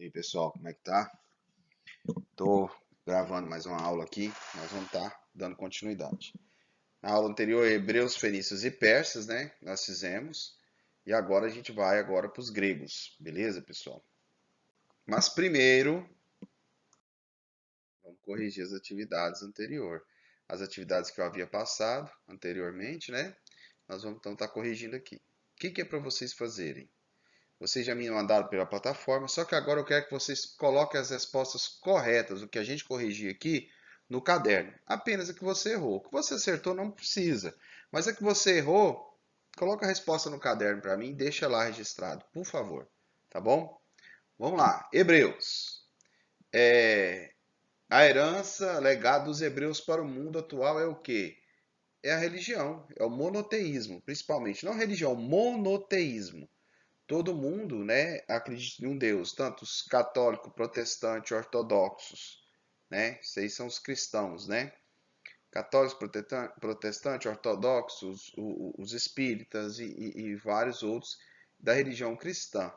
E aí, pessoal, como é que tá? Tô gravando mais uma aula aqui, nós vamos estar dando continuidade. Na aula anterior, hebreus, fenícios e persas, né? Nós fizemos. E agora a gente vai para os gregos, beleza, pessoal? Mas primeiro, vamos corrigir as atividades anteriores. As atividades que eu havia passado anteriormente, né? Nós vamos então estar corrigindo aqui. O que é para vocês fazerem? Vocês já me mandaram pela plataforma, só que agora eu quero que vocês coloquem as respostas corretas, o que a gente corrigir aqui, no caderno. Apenas o que você errou. O que você acertou não precisa. Mas o que você errou, coloca a resposta no caderno para mim e deixa lá registrado, por favor. Tá bom? Vamos lá. Hebreus. A herança, legado dos hebreus para o mundo atual é o quê? É a religião, é o monoteísmo, principalmente. Não religião, monoteísmo. Todo mundo, né, acredita em um Deus, tanto os católicos, protestantes, ortodoxos, né? Esses são os cristãos, né? Católicos, protestantes, ortodoxos, os espíritas e vários outros da religião cristã,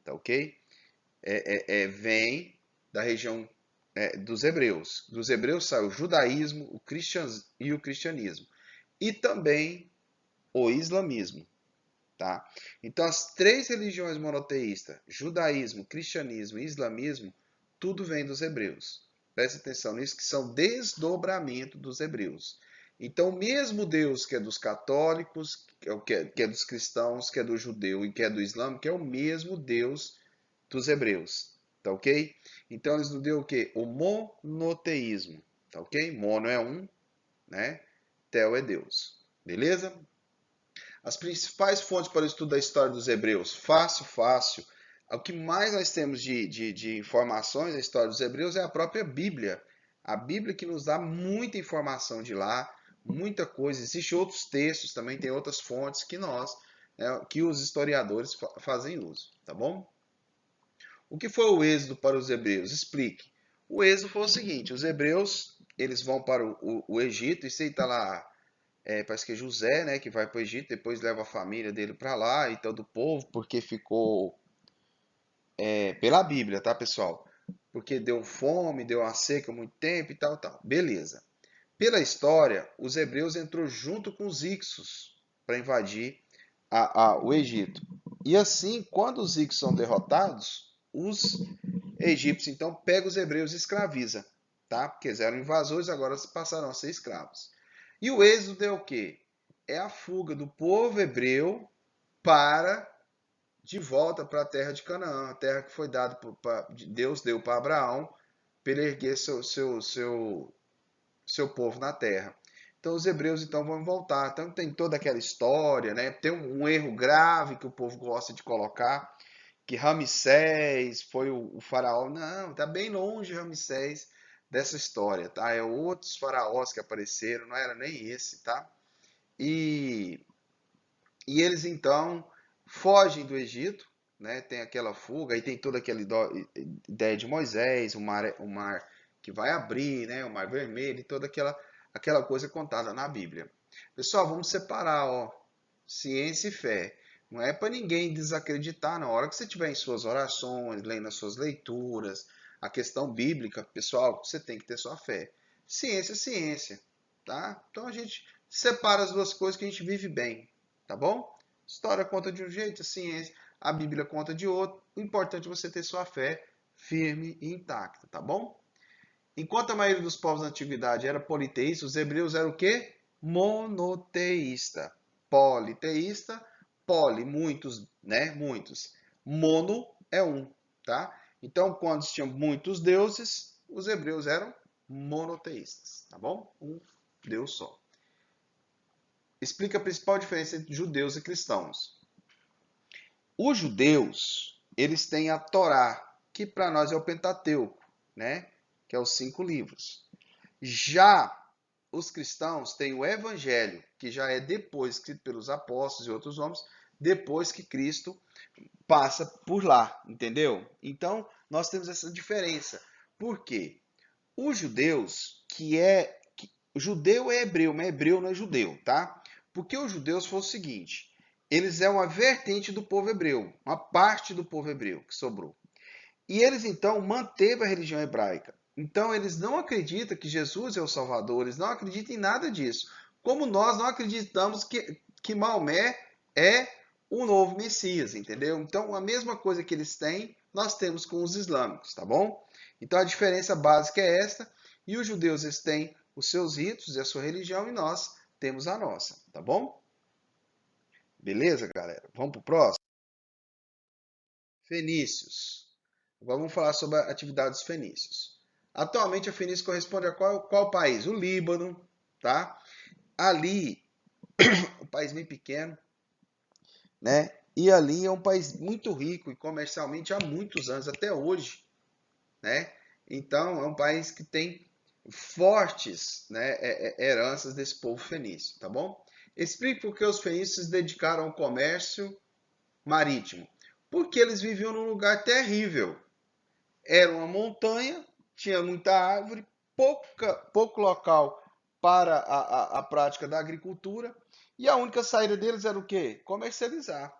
tá ok? Vem da região dos hebreus. Dos hebreus sai o judaísmo, o cristianismo e também o islamismo. Tá? Então, as três religiões monoteístas, judaísmo, cristianismo e islamismo, tudo vem dos hebreus. Preste atenção nisso, que são desdobramento dos hebreus. Então, o mesmo Deus que é dos católicos, que é dos cristãos, que é do judeu e que é do islâmico, que é o mesmo Deus dos hebreus. Tá ok? Então, eles nos deu o quê? O monoteísmo. Tá ok? Mono é um, né? Tel é Deus. Beleza? As principais fontes para o estudo da história dos hebreus, fácil, fácil. O que mais nós temos de informações da história dos hebreus é a própria Bíblia. A Bíblia que nos dá muita informação de lá, muita coisa. Existem outros textos, também tem outras fontes que que os historiadores fazem uso, tá bom? O que foi o êxodo para os hebreus? Explique. O êxodo foi o seguinte, os hebreus, eles vão para o Egito, e você está lá parece que é José, né, que vai para o Egito, depois leva a família dele para lá e todo o povo, porque ficou pela Bíblia, tá, pessoal? Porque deu fome, deu uma seca muito tempo e tal, tal. Beleza. Pela história, os hebreus entrou junto com os Ixos para invadir o Egito. E assim, quando os Ixos são derrotados, os egípcios então pegam os hebreus e escraviza, tá? Porque eles eram invasores, agora passaram a ser escravos. E o êxodo é o quê? É a fuga do povo hebreu para de volta para a terra de Canaã, a terra que foi dada Deus deu para Abraão para ele erguer seu povo na terra. Então os hebreus então vão voltar. Então tem toda aquela história, né? Tem um erro grave que o povo gosta de colocar, que Ramsés foi o faraó. Não, está bem longe Ramsés dessa história, tá? É outros faraós que apareceram, não era nem esse, tá? E, e eles então fogem do Egito, né? Tem aquela fuga e tem toda aquela ideia de Moisés, o mar que vai abrir, né? O mar vermelho e toda aquela coisa contada na Bíblia. Pessoal, vamos separar, ó, ciência e fé. Não é para ninguém desacreditar na hora que você estiver em suas orações, lendo as suas leituras, a questão bíblica, pessoal, você tem que ter sua fé. Ciência é ciência, tá? Então a gente separa as duas coisas que a gente vive bem, tá bom? História conta de um jeito, a ciência, a Bíblia conta de outro. O importante é você ter sua fé firme e intacta, tá bom? Enquanto a maioria dos povos da antiguidade era politeísta, os hebreus eram o quê? Monoteísta. Politeísta, poli, muitos, né? Muitos. Mono é um, tá? Então, quando tinham muitos deuses, os hebreus eram monoteístas, tá bom? Um Deus só. Explica a principal diferença entre judeus e cristãos. Os judeus, eles têm a Torá, que para nós é o Pentateuco, né? Que é os 5 livros. Já os cristãos têm o Evangelho, que já é depois escrito pelos apóstolos e outros homens, depois que Cristo passa por lá, entendeu? Então, nós temos essa diferença. Por quê? Os judeus, o judeu é hebreu, mas hebreu não é judeu, tá? Porque os judeus foi o seguinte, eles é uma vertente do povo hebreu, uma parte do povo hebreu que sobrou. E eles então manteve a religião hebraica. Então eles não acreditam que Jesus é o Salvador, eles não acreditam em nada disso. Como nós não acreditamos que Maomé é o novo Messias, entendeu? Então a mesma coisa que eles têm, nós temos com os islâmicos, tá bom? Então a diferença básica é esta, e os judeus eles têm os seus ritos e a sua religião, e nós temos a nossa, tá bom? Beleza, galera? Vamos pro próximo? Fenícios. Agora vamos falar sobre a atividade dos fenícios. Atualmente a Fenícia corresponde a qual país? O Líbano, tá? Ali, um país bem pequeno, né? E ali é um país muito rico e comercialmente há muitos anos, até hoje, né? Então é um país que tem fortes, né, heranças desse povo fenício, tá bom? Explique por que os fenícios se dedicaram ao comércio marítimo. Porque eles viviam num lugar terrível. Era uma montanha, tinha muita árvore, pouco local para a prática da agricultura, e a única saída deles era o quê? Comercializar.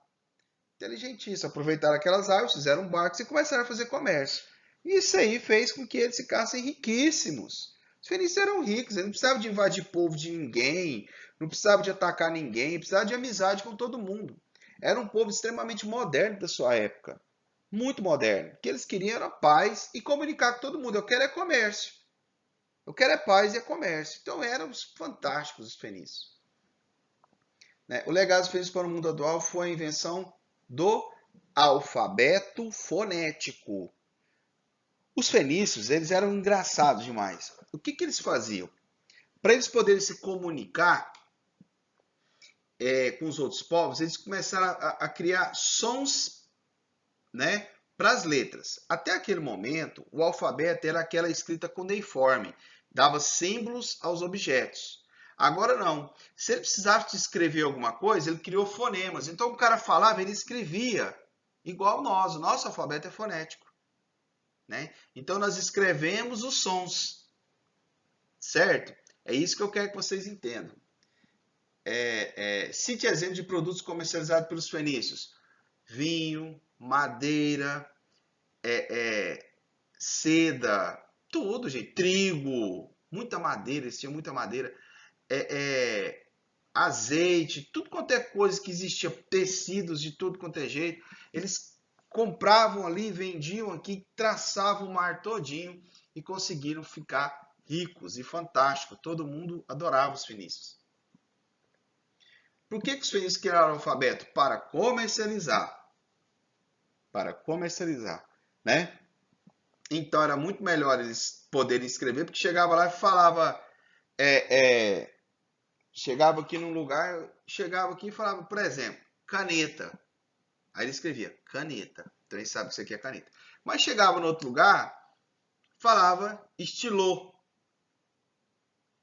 Inteligentíssimo, aproveitaram aquelas árvores, fizeram barcos e começaram a fazer comércio. Isso aí fez com que eles ficassem riquíssimos. Os fenícios eram ricos, eles não precisavam de invadir povo de ninguém, não precisavam de atacar ninguém, precisavam de amizade com todo mundo. Era um povo extremamente moderno da sua época. Muito moderno. O que eles queriam era paz e comunicar com todo mundo. Eu quero é comércio. Eu quero é paz e é comércio. Então eram fantásticos os fenícios. Né? O legado dos fenícios para o mundo atual foi a invenção do alfabeto fonético. Os fenícios, eles eram engraçados demais. O que eles faziam? Para eles poderem se comunicar com os outros povos, eles começaram a criar sons, né, para as letras. Até aquele momento, o alfabeto era aquela escrita cuneiforme, dava símbolos aos objetos. Agora não. Se ele precisasse escrever alguma coisa, ele criou fonemas. Então o cara falava, ele escrevia igual nós. O nosso alfabeto é fonético, né? Então nós escrevemos os sons, certo? É isso que eu quero que vocês entendam. Cite exemplo de produtos comercializados pelos fenícios: vinho, madeira, seda, tudo, gente. Trigo, muita madeira, eles tinham muita madeira. Azeite, tudo quanto é coisa que existia, tecidos de tudo quanto é jeito. Eles compravam ali, vendiam aqui, traçavam o mar todinho e conseguiram ficar ricos e fantásticos. Todo mundo adorava os fenícios. Por que os fenícios criaram o alfabeto? Para comercializar. Para comercializar, né? Então era muito melhor eles poderem escrever, porque chegava lá e falava, chegava aqui num lugar, chegava aqui e falava, por exemplo, caneta. Aí ele escrevia caneta. Então ele sabe que isso aqui é caneta. Mas chegava no outro lugar, falava estilô,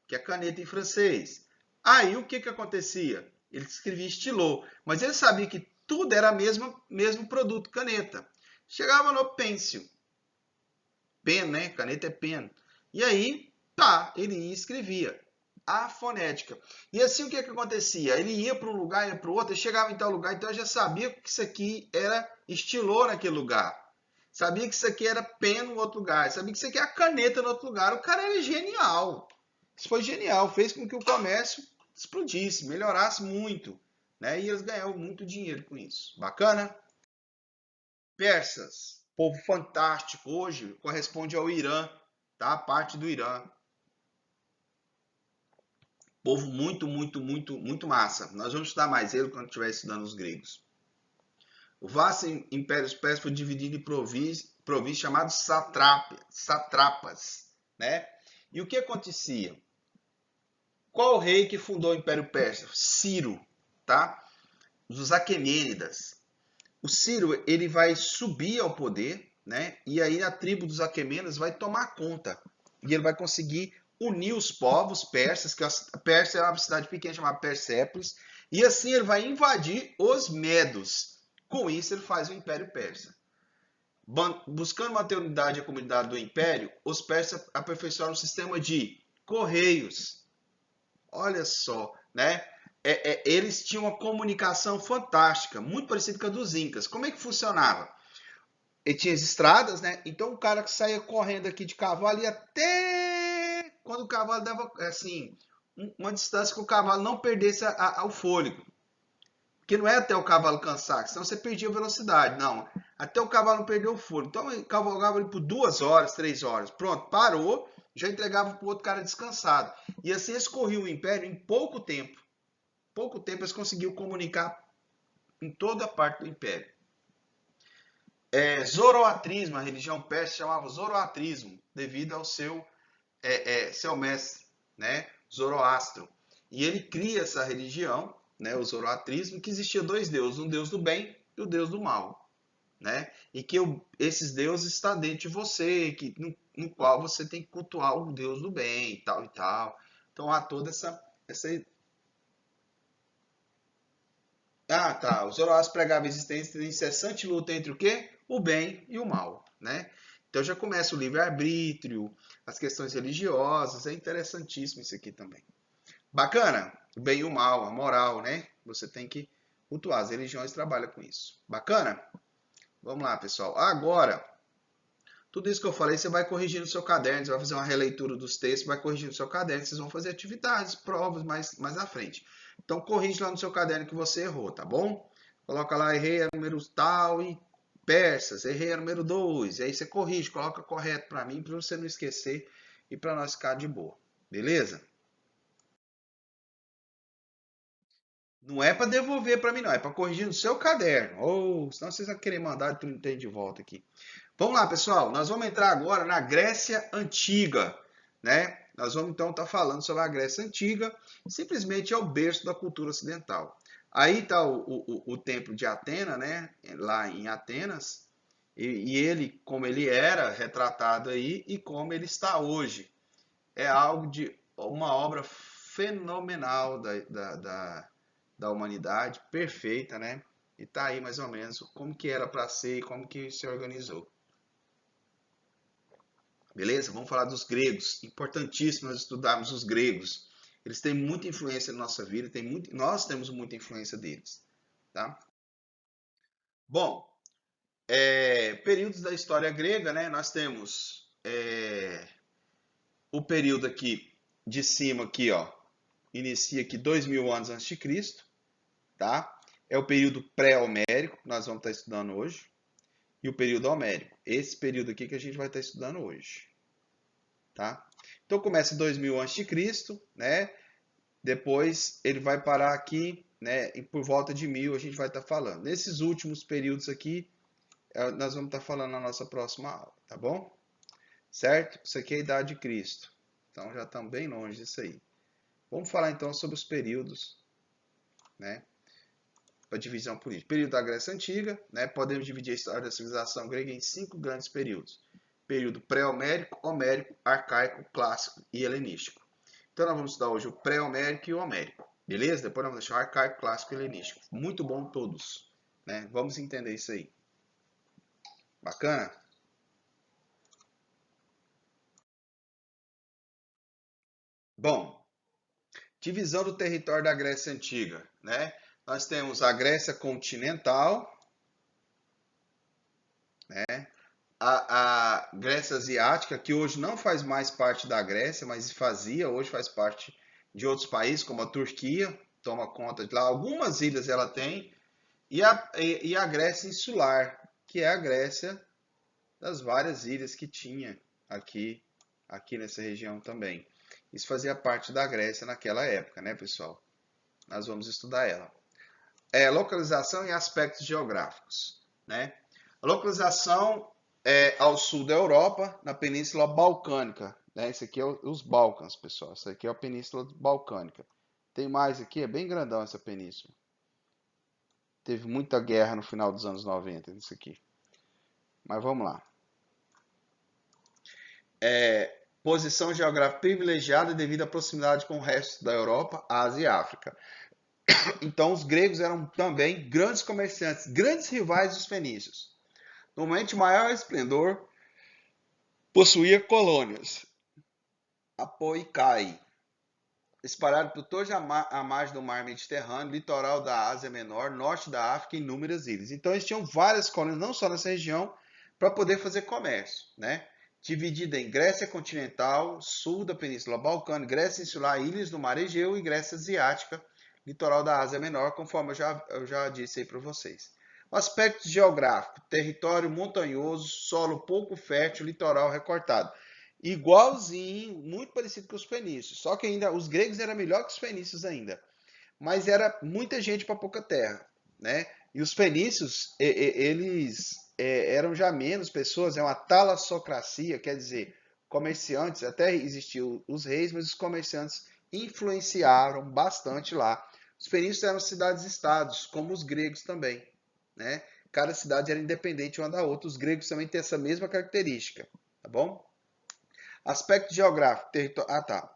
que é caneta em francês. Aí o que acontecia? Ele escrevia estilô, mas ele sabia que tudo era mesmo produto, caneta. Chegava no pencil, pen, né? Caneta é pen. E aí, tá, ele ia e escrevia a fonética. E assim o que acontecia? Ele ia para um lugar, ia para o outro, chegava em tal lugar, então eu já sabia que isso aqui era estilô naquele lugar. Sabia que isso aqui era pen no outro lugar. Sabia que isso aqui é a caneta no outro lugar. O cara era genial. Isso foi genial. Fez com que o comércio explodisse, melhorasse muito. Né? E eles ganharam muito dinheiro com isso. Bacana? Persas, povo fantástico. Hoje corresponde ao Irã, tá? Parte do Irã. Povo muito massa. Nós vamos estudar mais ele quando estiver estudando os gregos. O vasto Império Persas foi dividido em províncias chamadas satrapas, né? E o que acontecia? Qual o rei que fundou o Império Persa? Ciro, tá? Os Aquemênidas. O Ciro, ele vai subir ao poder, né? E aí a tribo dos Aquemênidas vai tomar conta. E ele vai conseguir unir os povos persas, que a Pérsia é uma cidade pequena chamada Persépolis, e assim ele vai invadir os medos. Com isso ele faz o Império Persa. Buscando manter a unidade e a comunidade do Império, os persas aperfeiçoaram um sistema de correios. Olha só, né? Eles tinham uma comunicação fantástica, muito parecida com a dos Incas. Como é que funcionava? E tinha as estradas, né? Então o cara que saía correndo aqui de cavalo ia até quando o cavalo dava assim uma distância que o cavalo não perdesse o fôlego. Porque não é até o cavalo cansar, senão você perdia a velocidade. Não. Até o cavalo não perder o fôlego. Então ele cavalgava ali por 2 horas, 3 horas. Pronto, parou, já entregava para o outro cara descansado. E assim eles corriam o império em pouco tempo. Pouco tempo eles conseguiam comunicar em toda a parte do império. Zoroatrismo, a religião persa chamava Zoroatrismo, devido ao seu mestre, né, Zoroastro. E ele cria essa religião, né, o Zoroatrismo, que existia dois deuses, um deus do bem e o deus do mal, né? E que esses deuses estão dentro de você, no qual você tem que cultuar o deus do bem e tal e tal. Então há toda essa. Ah, tá. O Zoroastro pregava a existência de incessante luta entre o quê? O bem e o mal, né? Então já começa o livre-arbítrio, as questões religiosas, é interessantíssimo isso aqui também. Bacana? O bem e o mal, a moral, né? Você tem que cultuar, as religiões trabalham com isso. Bacana? Vamos lá, pessoal. Agora, tudo isso que eu falei, você vai corrigir no seu caderno, você vai fazer uma releitura dos textos, vai corrigir no seu caderno, vocês vão fazer atividades, provas mais à frente. Então, corrige lá no seu caderno que você errou, tá bom? Coloca lá, errei a número tal e persas, errei a número 2. E aí você corrige, coloca correto para mim, para você não esquecer e para nós ficar de boa. Beleza? Não é para devolver para mim, não. É para corrigir no seu caderno. Ou senão vocês vão querer mandar e tem de volta aqui. Vamos lá, pessoal. Nós vamos entrar agora na Grécia Antiga, né? Nós vamos então estar falando sobre a Grécia Antiga. Simplesmente é o berço da cultura ocidental. Aí está o Templo de Atena, né? Lá em Atenas. E ele, como ele era retratado aí e como ele está hoje. É algo de uma obra fenomenal da humanidade, perfeita, né? E tá aí mais ou menos como que era para ser e como que se organizou. Beleza? Vamos falar dos gregos. Importantíssimo nós estudarmos os gregos. Eles têm muita influência na nossa vida, nós temos muita influência deles, tá? Bom, períodos da história grega, né? Nós temos o período aqui de cima aqui, ó, inicia aqui 2000 anos antes de Cristo, tá? É o período pré-homérico que nós vamos estar estudando hoje e o período homérico. Esse período aqui que a gente vai estar estudando hoje, tá? Então começa 2000 antes de Cristo, né? Depois ele vai parar aqui, né? E por volta de 1000 a gente vai estar falando. Nesses últimos períodos aqui, nós vamos estar falando na nossa próxima aula, tá bom? Certo? Isso aqui é a idade de Cristo. Então já estamos bem longe disso aí. Vamos falar então sobre os períodos, né? A divisão política. Período da Grécia Antiga, né? Podemos dividir a história da civilização grega em 5 grandes períodos. Período pré-homérico, homérico, arcaico, clássico e helenístico. Então nós vamos estudar hoje o pré-homérico e o homérico. Beleza? Depois nós vamos deixar o arcaico, clássico e helenístico. Muito bom todos, né? Vamos entender isso aí. Bacana? Bom, divisão do território da Grécia Antiga, né? Nós temos a Grécia continental, né? A Grécia Asiática, que hoje não faz mais parte da Grécia, mas fazia, hoje faz parte de outros países, como a Turquia, toma conta de lá. Algumas ilhas ela tem, e a Grécia Insular, que é a Grécia das várias ilhas que tinha aqui nessa região também. Isso fazia parte da Grécia naquela época, né, pessoal? Nós vamos estudar ela. Localização e aspectos geográficos, né? A localização é ao sul da Europa, na Península Balcânica, né? Esse aqui é os Balcãs, pessoal. Essa aqui é a Península Balcânica. Tem mais aqui, é bem grandão essa península. Teve muita guerra no final dos anos 90 nisso aqui. Mas vamos lá. Posição geográfica privilegiada devido à proximidade com o resto da Europa, Ásia e África. Então os gregos eram também grandes comerciantes, grandes rivais dos fenícios. No momento de maior esplendor, possuía colônias. Apoicai, espalhado por toda a margem do mar Mediterrâneo, litoral da Ásia Menor, norte da África e inúmeras ilhas. Então eles tinham várias colônias, não só nessa região, para poder fazer comércio, né? Dividida em Grécia continental, sul da Península Balcânica, Grécia insular, ilhas do Mar Egeu e Grécia asiática, litoral da Ásia Menor, conforme eu já disse aí para vocês. Aspecto geográfico, território montanhoso, solo pouco fértil, litoral recortado. Igualzinho, muito parecido com os fenícios, só que ainda os gregos eram melhor que os fenícios ainda, mas era muita gente para pouca terra, né? E os fenícios, eles eram já menos pessoas, é uma talassocracia, quer dizer, comerciantes, até existiam os reis, mas os comerciantes influenciaram bastante lá. Os fenícios eram cidades-estados, como os gregos também, né? Cada cidade era independente uma da outra. Os gregos também têm essa mesma característica, tá bom? Aspecto geográfico, território. Ah, tá.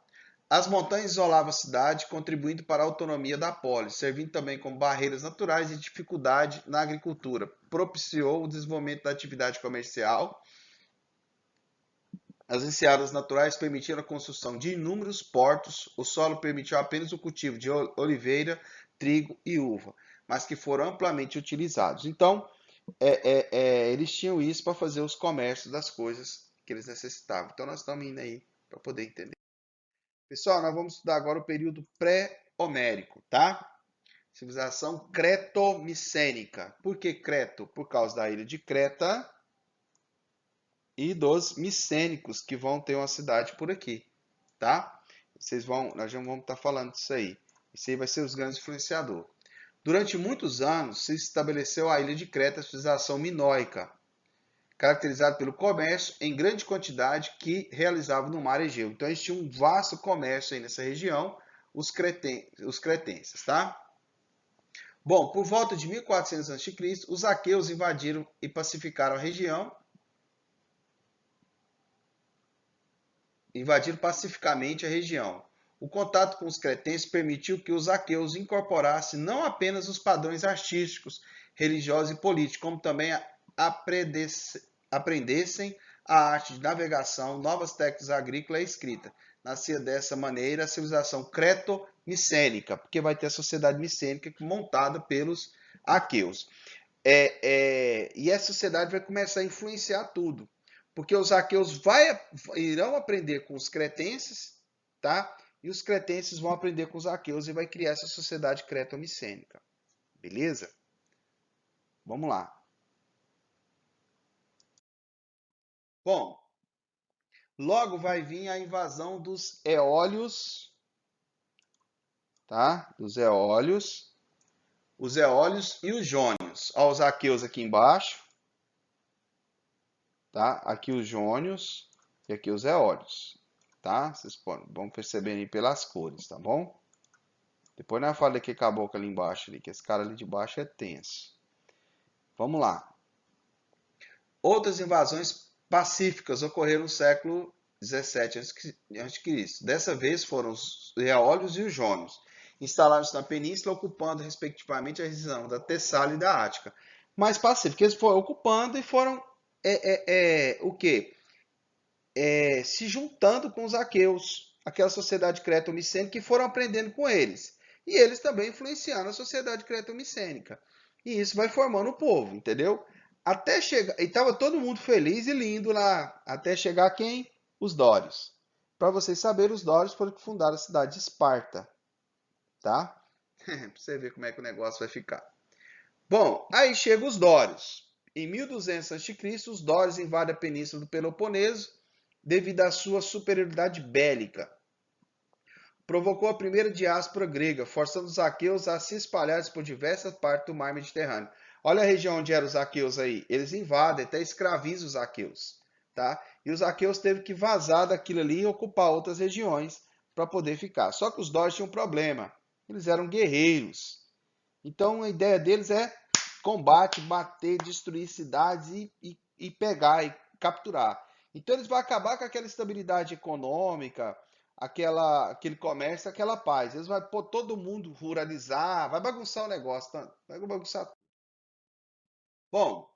As montanhas isolavam a cidade, contribuindo para a autonomia da polis, servindo também como barreiras naturais e dificuldade na agricultura. Propiciou o desenvolvimento da atividade comercial. As enseadas naturais permitiram a construção de inúmeros portos. O solo permitiu apenas o cultivo de oliveira, trigo e uva, mas que foram amplamente utilizados. Então, eles tinham isso para fazer os comércios das coisas que eles necessitavam. Então, nós estamos indo aí para poder entender. Pessoal, nós vamos estudar agora o período pré-homérico, tá? Civilização creto-micênica. Por que Creto? Por causa da ilha de Creta e dos micênicos, que vão ter uma cidade por aqui, tá? Nós já vamos estar falando disso aí. Isso aí vai ser os grandes influenciadores. Durante muitos anos se estabeleceu a ilha de Creta, a civilização minoica, caracterizada pelo comércio em grande quantidade que realizava no mar Egeu. Então eles tinham um vasto comércio aí nessa região, os cretenses, tá? Bom, por volta de 1400 a.C., os aqueus invadiram e pacificaram a região, invadiram pacificamente a região. O contato com os cretenses permitiu que os aqueus incorporassem não apenas os padrões artísticos, religiosos e políticos, como também aprendessem a arte de navegação, novas técnicas agrícolas e escrita. Nascia dessa maneira a civilização creto-micênica, porque vai ter a sociedade micênica montada pelos aqueus. E essa sociedade vai começar a influenciar tudo, porque os aqueus irão aprender com os cretenses, tá? E os cretenses vão aprender com os aqueus e vai criar essa sociedade creto-micênica. Beleza? Vamos lá. Bom, logo vai vir a invasão dos eólios, tá? Dos eólios, os eólios e os jônios. Olha os aqueus aqui embaixo, tá? Aqui os jônios e aqui os eólios, tá? Vocês vão percebendo aí pelas cores, tá bom? Depois nós falamos que acabou ali embaixo, ali, que esse cara ali de baixo é tenso. Vamos lá. Outras invasões pacíficas ocorreram no século 17 a.C. Dessa vez foram os eólios e os jônios, instalados na península, ocupando respectivamente a região da Tessália e da Ática. Mais pacífico, eles foram ocupando e foram o quê? Se juntando com os aqueus, aquela sociedade creto-micênica, que foram aprendendo com eles. E eles também influenciando a sociedade creto-micênica. E isso vai formando o povo, entendeu? Até chegar. E estava todo mundo feliz e lindo lá. Até chegar quem? Os dórios. Para vocês saberem, os dórios foram que fundaram a cidade de Esparta. Tá? Para você ver como é que o negócio vai ficar. Bom, aí chegam os dórios. Em 1200 a.C., os dórios invadem a península do Peloponeso devido à sua superioridade bélica. Provocou a primeira diáspora grega, forçando os aqueus a se espalharem por diversas partes do mar Mediterrâneo. Olha a região onde eram os aqueus aí. Eles invadem, até escravizam os aqueus. Tá? E os aqueus teve que vazar daquilo ali e ocupar outras regiões para poder ficar. Só que os dórios tinham um problema. Eles eram guerreiros. Então a ideia deles é combate, bater, destruir cidades e pegar e capturar. Então eles vão acabar com aquela estabilidade econômica, aquele comércio, aquela paz. Eles vão pôr todo mundo ruralizar, vai bagunçar o negócio, tá? Vai bagunçar. Bom,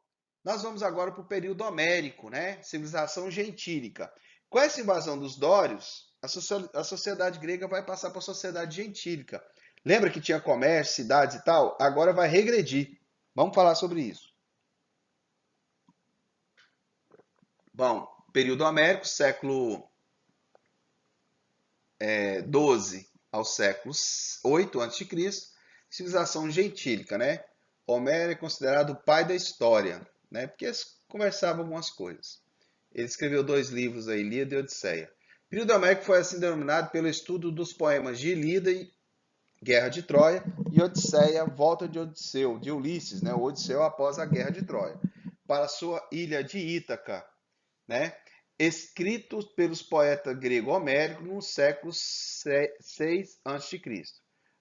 nós vamos agora para o período homérico, né? Civilização gentílica. Com essa invasão dos dórios, a sociedade grega vai passar para a sociedade gentílica. Lembra que tinha comércio, cidades e tal? Agora vai regredir. Vamos falar sobre isso. Bom, período homérico, século 12 ao século 8 a.C., civilização gentílica, né? Homero é considerado o pai da história, né? Porque eles conversavam algumas coisas. Ele escreveu 2 livros, a Ilíada e a Odisseia. O período homérico foi assim denominado pelo estudo dos poemas de Ilíada e Guerra de Troia e Odisseia, Volta de Odisseu, de Ulisses, né? O Odisseu após a Guerra de Troia, para sua ilha de Ítaca, né? Escritos pelos poetas grego homérico no século 6 a.C.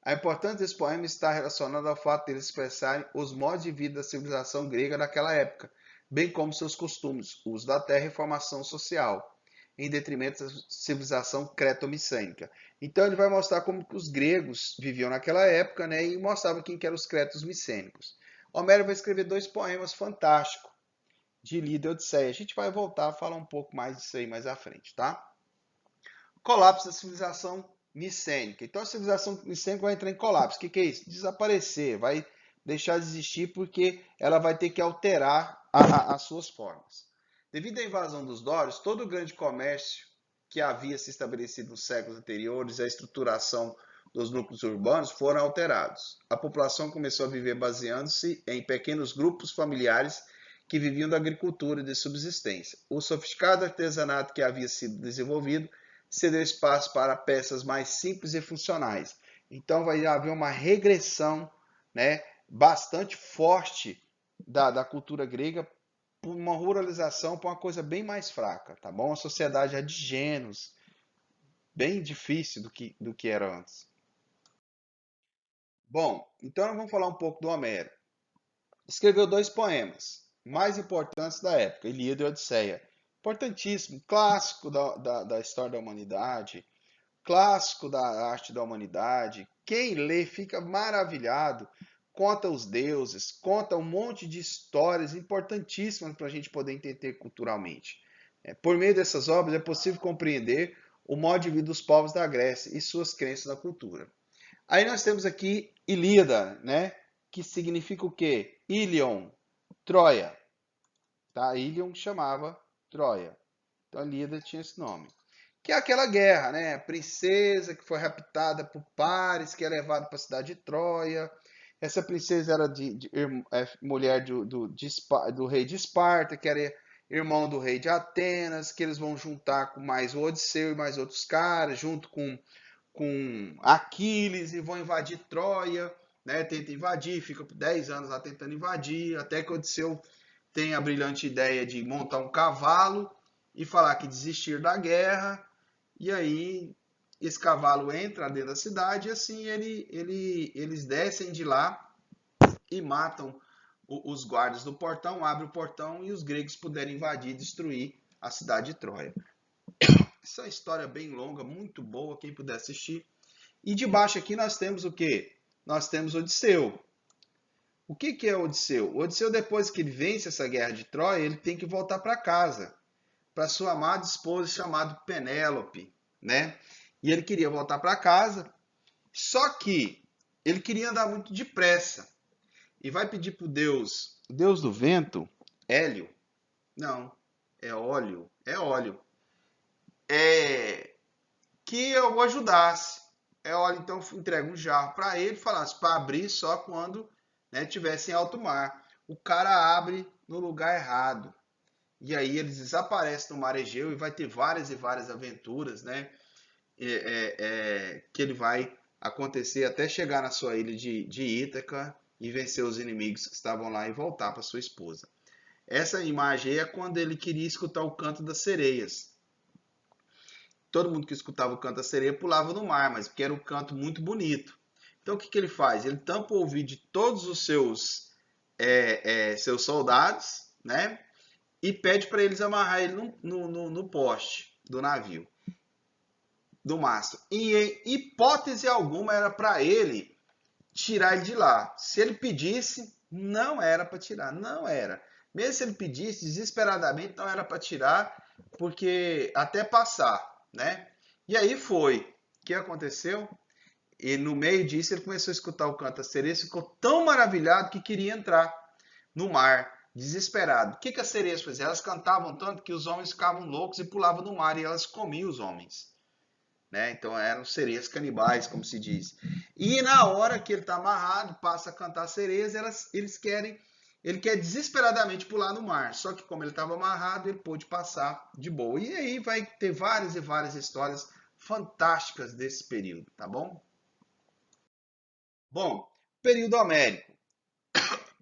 A importância desse poema está relacionada ao fato de eles expressarem os modos de vida da civilização grega naquela época, bem como seus costumes, uso da terra e formação social, em detrimento da civilização creto-micênica. Então ele vai mostrar como que os gregos viviam naquela época, né, e mostrava quem que eram os cretos micênicos. Homero vai escrever 2 poemas fantásticos de Ilíada e Odisseia. A gente vai voltar a falar um pouco mais disso aí mais à frente, tá? Colapso da civilização micênica. Então a civilização micênica vai entrar em colapso. O que é isso? Desaparecer, vai deixar de existir porque ela vai ter que alterar as suas formas. Devido à invasão dos dórios, todo o grande comércio que havia se estabelecido nos séculos anteriores e a estruturação dos núcleos urbanos foram alterados. A população começou a viver baseando-se em pequenos grupos familiares que viviam da agricultura e de subsistência. O sofisticado artesanato que havia sido desenvolvido cedeu espaço para peças mais simples e funcionais. Então vai haver uma regressão, né, bastante forte da cultura grega por uma ruralização, para uma coisa bem mais fraca, tá bom? A sociedade é de gêneros, bem difícil do que era antes. Bom, então vamos falar um pouco do Homero. Escreveu 2 poemas mais importantes da época, Ilíada e Odisseia. Importantíssimo, clássico da história da humanidade, clássico da arte da humanidade. Quem lê fica maravilhado, conta os deuses, conta um monte de histórias importantíssimas para a gente poder entender culturalmente. Por meio dessas obras é possível compreender o modo de vida dos povos da Grécia e suas crenças na cultura. Aí nós temos aqui Ilíada, né? Que significa o quê? Ilion, Troia. Tá? Ilion chamava Troia. Então a Ilíada tinha esse nome. Que é aquela guerra, né? A princesa que foi raptada por Paris, que é levada para a cidade de Troia. Essa princesa era mulher do rei de Esparta, que era irmão do rei de Atenas, que eles vão juntar com mais o Odisseu e mais outros caras, junto com Aquiles, e vão invadir Troia, né? Tenta invadir, fica por 10 anos lá tentando invadir, até que Odisseu tem a brilhante ideia de montar um cavalo e falar que desistir da guerra, e aí esse cavalo entra dentro da cidade e assim eles descem de lá e matam os guardas do portão, abrem o portão e os gregos puderem invadir e destruir a cidade de Troia. Essa é uma história bem longa, muito boa, quem puder assistir. E debaixo aqui nós temos o quê? Nós temos Odisseu. O que é Odisseu? O Odisseu, depois que ele vence essa guerra de Troia, ele tem que voltar para casa, para sua amada esposa chamada Penélope, né? E ele queria voltar para casa, só que ele queria andar muito depressa. E vai pedir para o Deus do vento, Hélio, não, é óleo, que eu o ajudasse. Olha, então entrega um jarro para ele, falasse para abrir só quando, né, tivesse em alto mar. O cara abre no lugar errado. E aí eles desaparecem no mar Egeu e vai ter várias e várias aventuras, né? Que ele vai acontecer até chegar na sua ilha de Ítaca e vencer os inimigos que estavam lá e voltar para sua esposa. Essa imagem aí é quando ele queria escutar o canto das sereias. Todo mundo que escutava o canto da sereia pulava no mar, mas porque era um canto muito bonito. Então o que ele faz? Ele tampa o ouvido de todos os seus soldados, né? E pede para eles amarrar ele no poste do navio, do mastro. E em hipótese alguma era para ele tirar ele de lá. Se ele pedisse, não era para tirar, não era. Mesmo se ele pedisse, desesperadamente, não era para tirar, porque até passar, né? E aí foi. O que aconteceu? E no meio disso ele começou a escutar o canto da sereia, ficou tão maravilhado que queria entrar no mar Desesperado. O que as sereias faziam? Elas cantavam tanto que os homens ficavam loucos e pulavam no mar e elas comiam os homens. Né? Então eram sereias canibais, como se diz. E na hora que ele está amarrado, passa a cantar sereias, ele quer desesperadamente pular no mar. Só que como ele estava amarrado, ele pôde passar de boa. E aí vai ter várias e várias histórias fantásticas desse período, tá bom? Bom, período homérico.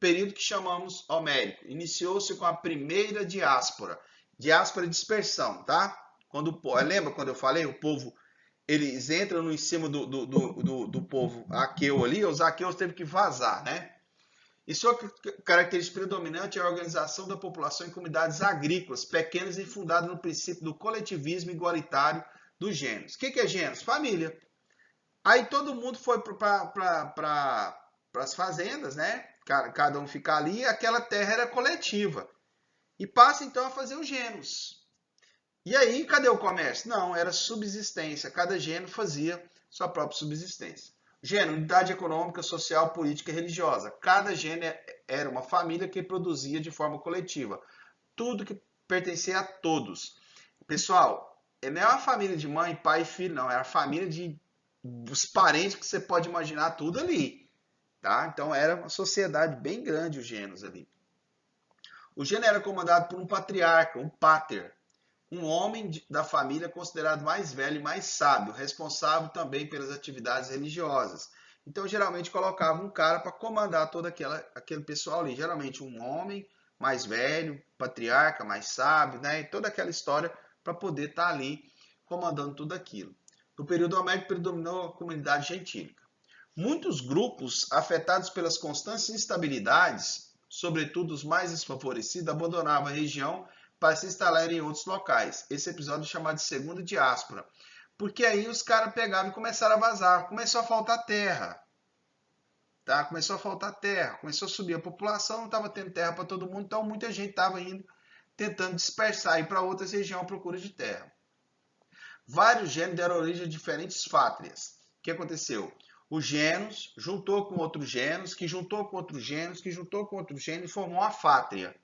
Período que chamamos homérico. Iniciou-se com a primeira diáspora. Diáspora é dispersão, tá? Lembra quando eu falei? O povo, eles entram no em cima do povo aqueu ali, os aqueus teve que vazar, né? E sua característica predominante é a organização da população em comunidades agrícolas, pequenas e fundadas no princípio do coletivismo igualitário dos gêneros. O que é gêneros? Família. Aí todo mundo foi para as fazendas, né? Cada um fica ali, e aquela terra era coletiva. E passa então a fazer os gêneros. E aí, cadê o comércio? Não, era subsistência. Cada gênero fazia sua própria subsistência. Gênero, unidade econômica, social, política e religiosa. Cada gênero era uma família que produzia de forma coletiva. Tudo que pertencia a todos. Pessoal, não é uma família de mãe, pai e filho, não. É a família de os parentes que você pode imaginar tudo ali. Tá? Então era uma sociedade bem grande os gêneros ali. O gênero era comandado por um patriarca, um pater, um homem da família considerado mais velho e mais sábio, responsável também pelas atividades religiosas. Então, geralmente, colocava um cara para comandar todo aquele pessoal ali. Geralmente, um homem mais velho, patriarca, mais sábio, né? E toda aquela história para poder estar ali comandando tudo aquilo. No período homérico, predominou a comunidade gentílica. Muitos grupos afetados pelas constantes instabilidades, sobretudo os mais desfavorecidos, abandonavam a região para se instalar em outros locais. Esse episódio é chamado de segunda diáspora. Porque aí os caras pegavam e começaram a vazar. Começou a faltar terra. Tá? Começou a faltar terra. Começou a subir a população, não estava tendo terra para todo mundo, então muita gente estava indo, tentando dispersar, ir para outras regiões à procura de terra. Vários gêneros deram origem a diferentes fátrias. O que aconteceu? O gênus juntou com outros gênus, que juntou com outros gênus, que juntou com outros gênus e formou uma fátria.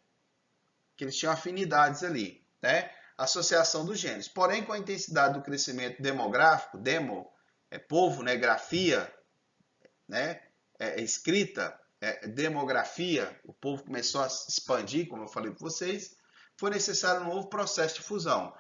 Que eles tinham afinidades ali, né? Associação dos gêneros. Porém, com a intensidade do crescimento demográfico, demo é povo, né? Grafia, né? Escrita, demografia, o povo começou a se expandir, como eu falei para vocês, foi necessário um novo processo de fusão.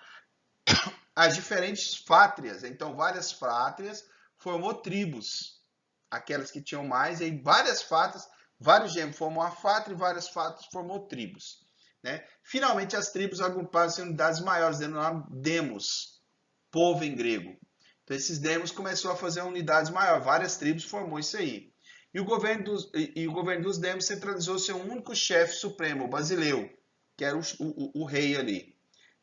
As diferentes fátrias, então várias fátrias, formou tribos, aquelas que tinham mais, e aí várias fátrias, vários gêmeos formou a fátria e várias fátrias formou tribos. Né? Finalmente, as tribos agruparam-se em unidades maiores, denominadas demos, povo em grego. Então, esses demos começou a fazer unidades maiores, várias tribos formou isso aí. E o governo dos demos centralizou-se em um único chefe supremo, o Basileu, que era o rei ali,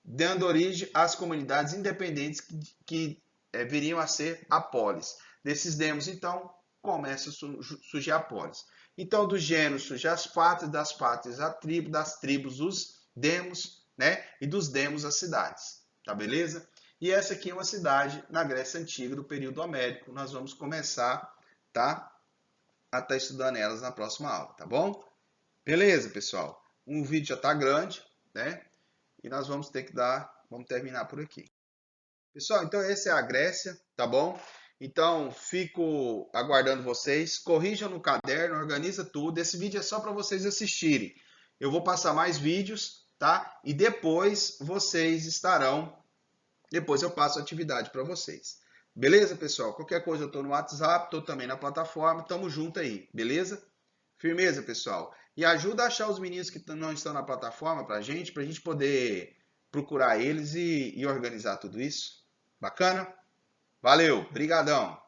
dando origem às comunidades independentes que viriam a ser a polis. Desses demos, então, começa a surgir a polis. Então, dos gêneros surgem as pátrias, das pátrias a tribo, das tribos os demos, né? E dos demos as cidades, tá beleza? E essa aqui é uma cidade na Grécia Antiga, do período homérico. Nós vamos começar, tá? A estar estudando elas na próxima aula, tá bom? Beleza, pessoal? O vídeo já tá grande, né? E nós vamos terminar por aqui. Pessoal, então essa é a Grécia, tá bom? Então, fico aguardando vocês. Corrijam no caderno, organiza tudo. Esse vídeo é só para vocês assistirem. Eu vou passar mais vídeos, tá? E depois depois eu passo a atividade para vocês. Beleza, pessoal? Qualquer coisa eu estou no WhatsApp, estou também na plataforma. Tamo junto aí, beleza? Firmeza, pessoal? E ajuda a achar os meninos que não estão na plataforma pra gente poder procurar eles e organizar tudo isso. Bacana? Valeu, brigadão!